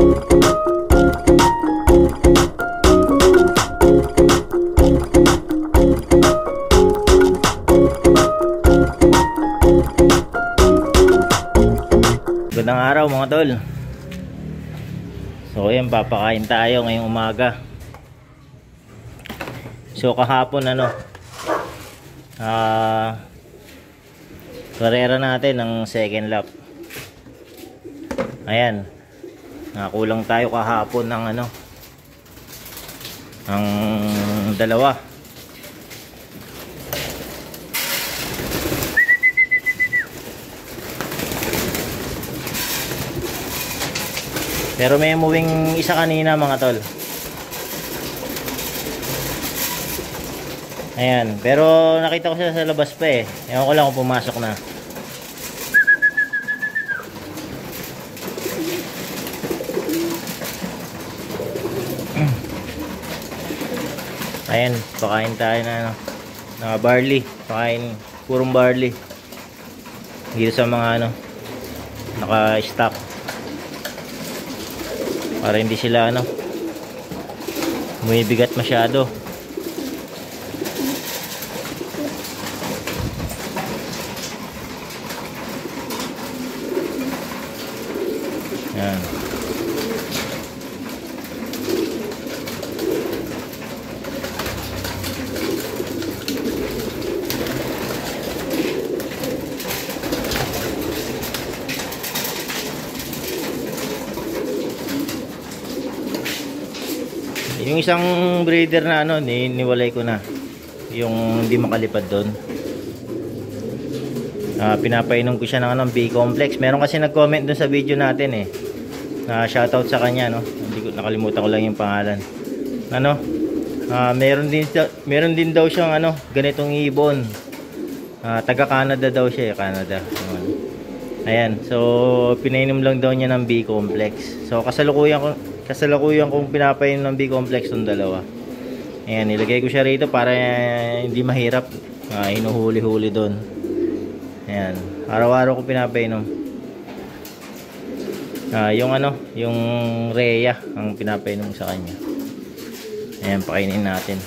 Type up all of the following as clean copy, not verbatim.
Magandang araw mga tol. So ayan, papakain tayo ngayong umaga. So kahapon karera natin ng second lap. Ayan, nakakulang tayo kahapon ng ang dalawa. Pero may umuwing isa kanina mga tol. Ayan, pero nakita ko siya sa labas pa eh. Ewan ko lang kung pumasok na. Ayan, pakain tayo na barley. Pakain purong barley. Dito sa mga naka-stock. Para hindi sila bumibigat masyado. Yan. Yung isang breeder na niwalay ko na. Yung hindi makalipad doon. Pinapainom ko siya ng B-complex. Meron kasi nag-comment doon sa video natin eh. Shoutout sa kanya nakalimutan ko lang yung pangalan. Meron din daw siyang ganitong ibon. Taga Canada daw siya, Canada. Ayan, so pinainom lang daw niya ng B-complex. So kasalukuyan kong pinapainom ng B-complex tong dalawa. Ayan, nilagay ko siya rito para hindi mahirap. Hinuhuli-huli doon. Ayan, araw-araw ko pinapainom. Yung Rhea ang pinapainom sa kanya. Ayan, pakainin natin.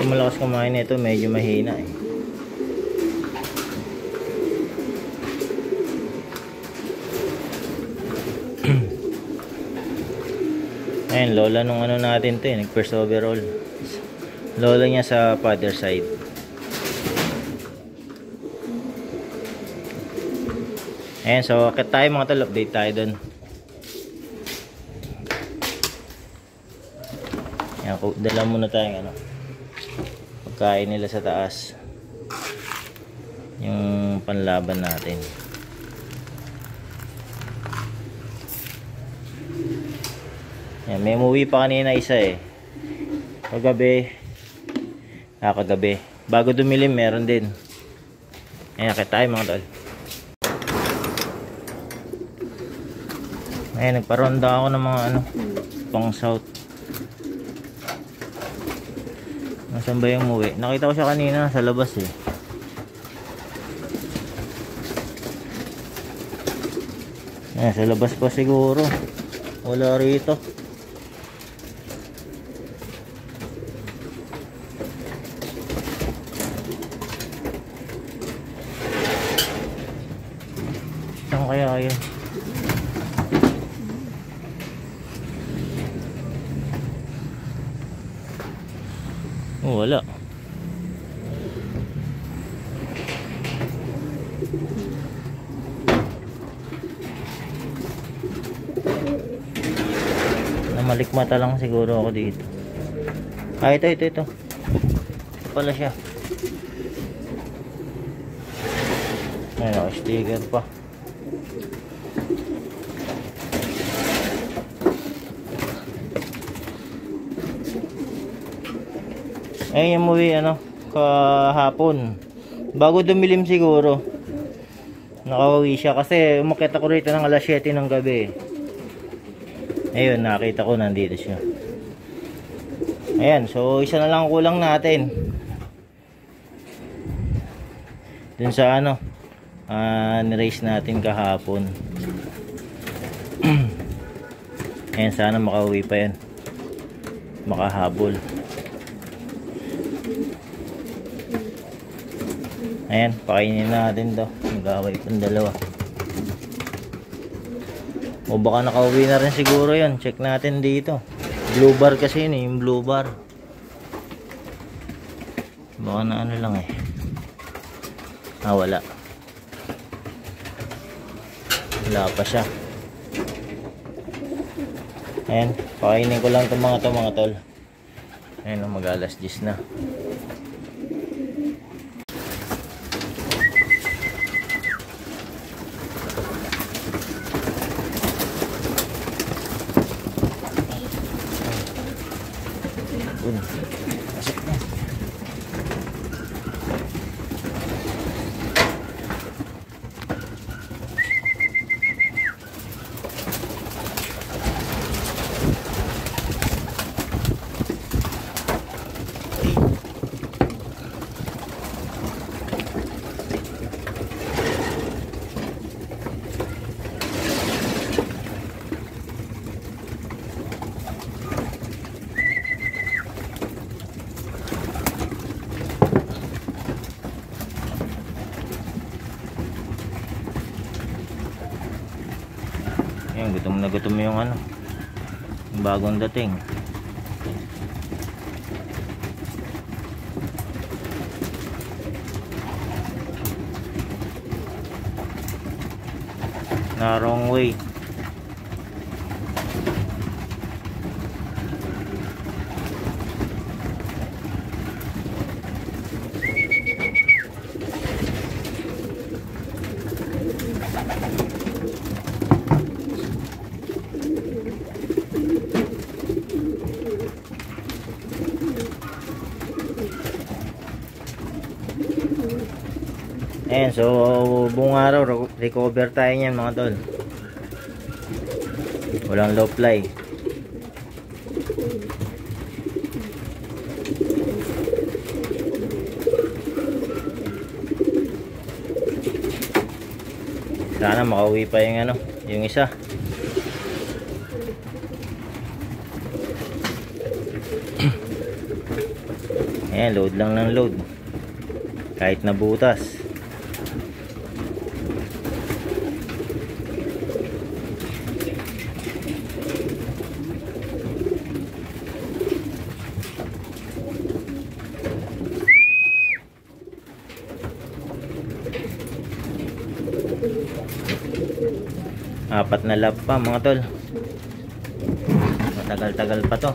Malakas kumain nito, medyo mahina eh. Ayan, lola nung natin to eh, nag first overall. Lola niya sa father side. Ayan, so akit tayo mga tol, update tayo dun. Ayan, dala muna tayo pagkain nila sa taas, yung panlaban natin. Yan, may umuwi pa kanina isa eh, kagabi bago dumilim meron din. Ayan, akit tayo mga tol. Ayan, nagparonda ako ng mga pang south. Nasaan ba yung umuwi? Nakita ko siya kanina sa labas eh. Sa labas pa siguro. Wala rito. Saan kaya yun? Wala. Namalikmata lang siguro ako dito. Ito. Ito pala siya. May naka-sticker pa. Ayun yung umuwi kahapon. Bago dumilim siguro. Nakauwi siya kasi umakyat ako rito ng alas 7 ng gabi. Ayun, nakita ko nandito siya. Ayan, so isa na lang kulang natin. Dun sa ano, nirace natin kahapon. Ayan, sana makauwi pa yan. Makahabol. Ayan, pakainin natin to. Mag-away pang dalawa. O baka nakauwi na rin siguro yan. Check natin dito. Blue bar kasi yun eh, yung blue bar. Baka na ano lang eh. Wala. Wala pa siya. Ayan, pakainin ko lang itong mga tol. Ayan, mag-alas 10 na. Pasok na. Ayan, gutom na gutom yung ano, yung bagong dating. Na wrong way. Ayan, so buong araw recover tayo niyan mga tol. Walang low fly. Sana makauwi pa yung ano, yung isa. Ayan, load lang ng load. Kahit na butas. Apat na lap pa mga tol. Matagal-tagal pa to.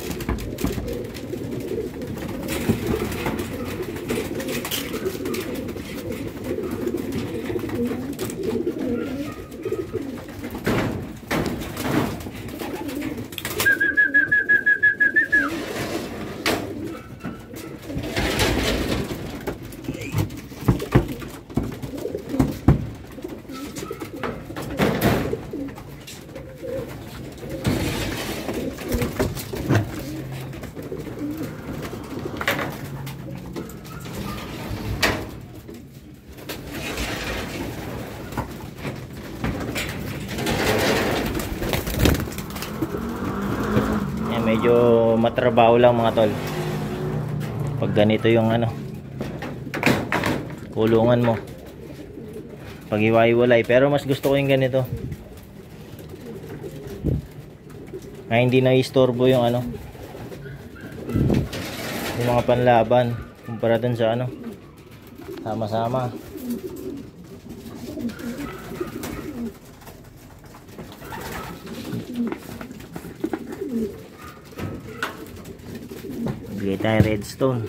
Medyo matrabaho lang mga tol pag ganito yung ano, kulungan mo pag iwa-iwalay, pero mas gusto ko yung ganito na hindi na istorbo yung ano, yung mga panlaban kumpara dun sa ano, sama-sama. Bigay tayo redstone.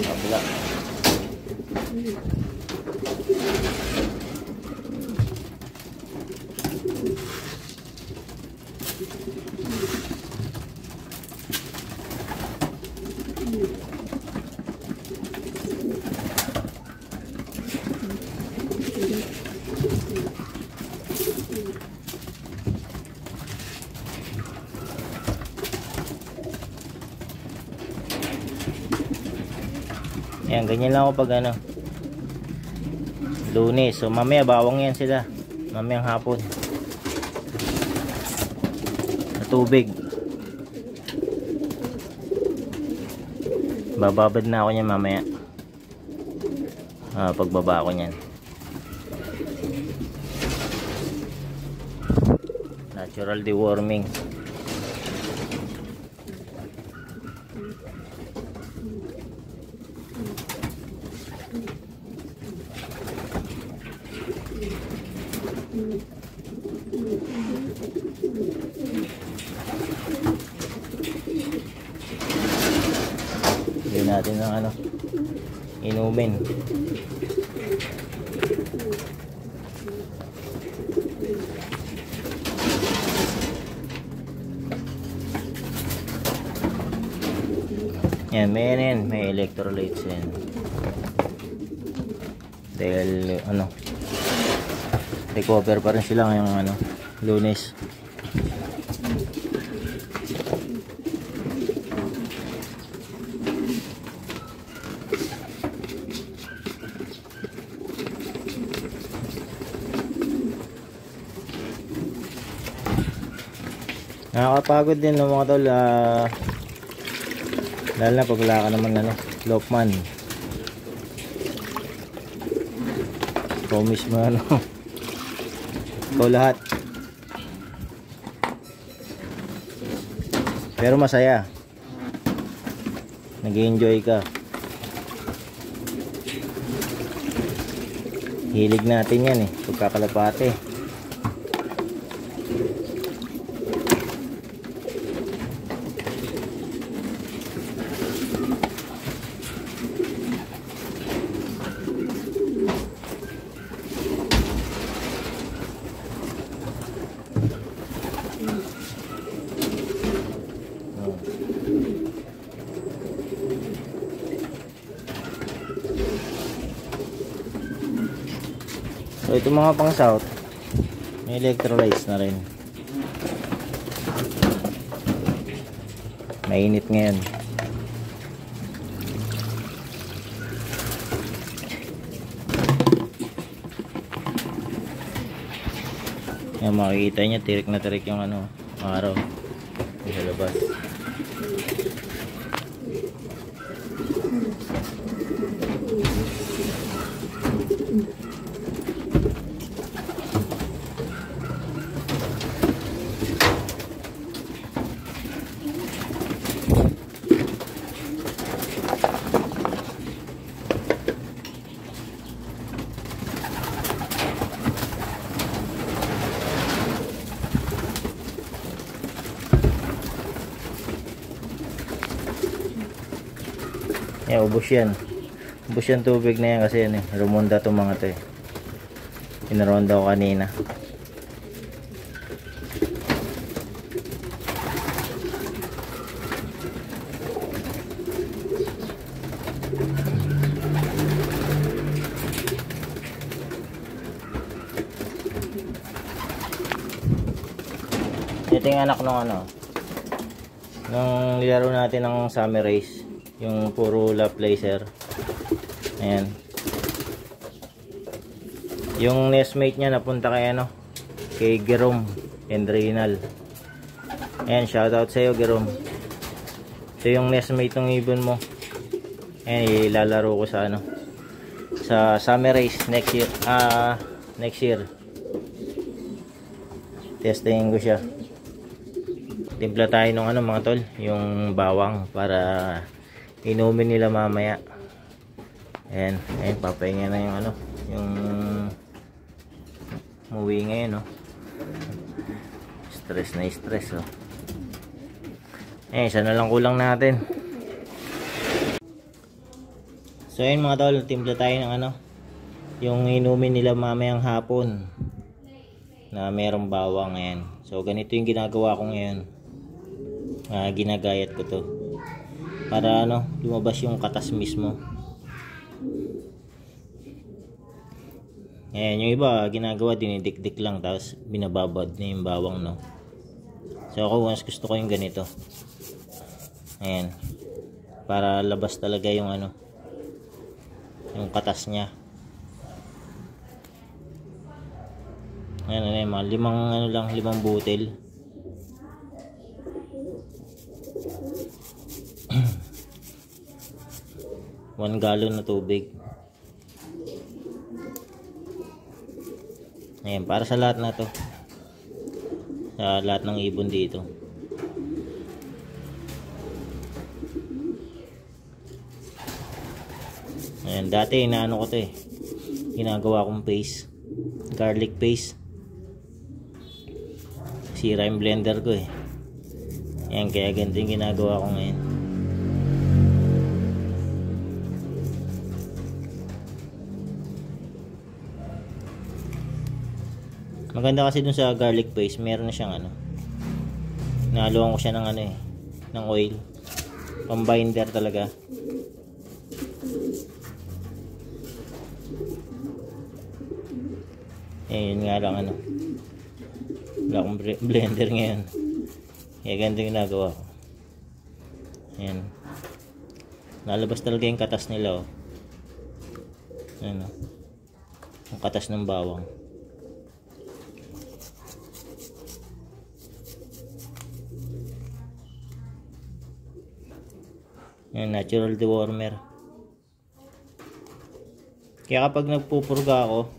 Kabila. Ayan, ganyan lang ako pag ano, Lunes. So mamaya bawang yan sila, mamayang hapon na tubig. Bababad na ako niyan mamaya, pagbaba ko niyan. Natural deworming. Hindi natin ng ano, inumin. Yan, may electrolytes yan. Dahil ano, recover pa rin sila ngayong ano, Lunes. Nakakapagod din ng mga tol, lalo na pag wala ka naman ano, Lokman. Ikaw mismo ano, ikaw lahat. Pero masaya, nag-enjoy ka. Hilig natin yan eh, pagkakalapate. So ito mga pang south, may electrolytes na rin. Mainit ngayon. Yan, makikita nyo tirik na tirik yung ano, araw sa labas. Yan, ubos yan. Ubos yan tubig na yan kasi yan eh. Rumonda itong mga ito eh. Pinaronda ko kanina. Ito yung anak ng ano, nung nilaro natin ng summer race, yung puro Laplacer. Ayan, yung nestmate niya napunta kay ano, kay Jerome and Reynal. Ayan, shoutout sa iyo Jerome. So yung nestmate ng ibon mo, ayan, ilalaro ko sa ano, sa summer race next year. Next year testingin ko siya. Timpla tayo ng ano mga tol, yung bawang para inumin nila mamaya. Ayan, ayan, papahinga na yung ano, yung muwi ngayon, no? Stress na stress, oh. Isa na lang kulang natin. So ayun mga tol, timpla tayo ng ano, yung inumin nila mamayang hapon na merong bawang. Ayan, So ganito yung ginagawa ko ngayon. Ginagayat ko to para lumabas yung katas mismo. Ayan, yung iba ginagawa dinidikdik lang tapos binababad na yung bawang, no. So ako once gusto ko yung ganito. Ayan, para labas talaga yung yung katas niya. Ayan, mga limang butil. One gallon na tubig. Ayan, para sa lahat na to. Sa lahat ng ibon dito. Ayan, dati inaano ko to ginagawa kong paste. Garlic paste. Sira yung blender ko Ayan, kaya ganito yung ginagawa ko ngayon. Maganda kasi dun sa garlic paste, meron na siyang nahaluan ko siya ng ng oil. Pambinder talaga. Yun nga lang wala akong blender ngayon. Kaya ganito yung ginagawa ko. Ayan. Nalabas talaga yung katas nila Ayan yung katas ng bawang. Ayan, natural dewormer. Kaya kapag nagpupurga ako,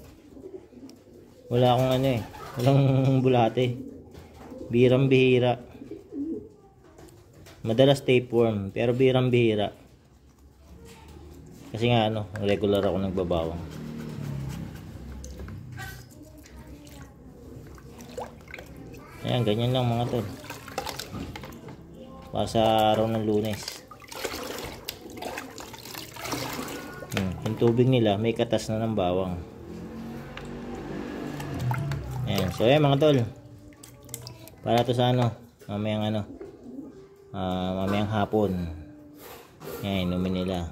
wala akong walang bulate. Birang bihira. Madalas tapeworm, pero birang bihira. Kasi nga regular ako nagbabawang. Ayan, ganyan lang mga tol. Para sa araw ng Lunes. Yung tubig nila may katas na ng bawang. Ayan, so ayan mga tol. Para to sa mamayang mamayang hapon. Ayan, inumin nila.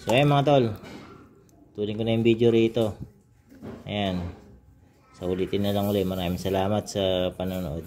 So ayan mga tol. Tuloy ko na yung video rito. Ayan. So ulitin na lang ulit. Maraming salamat sa panonood.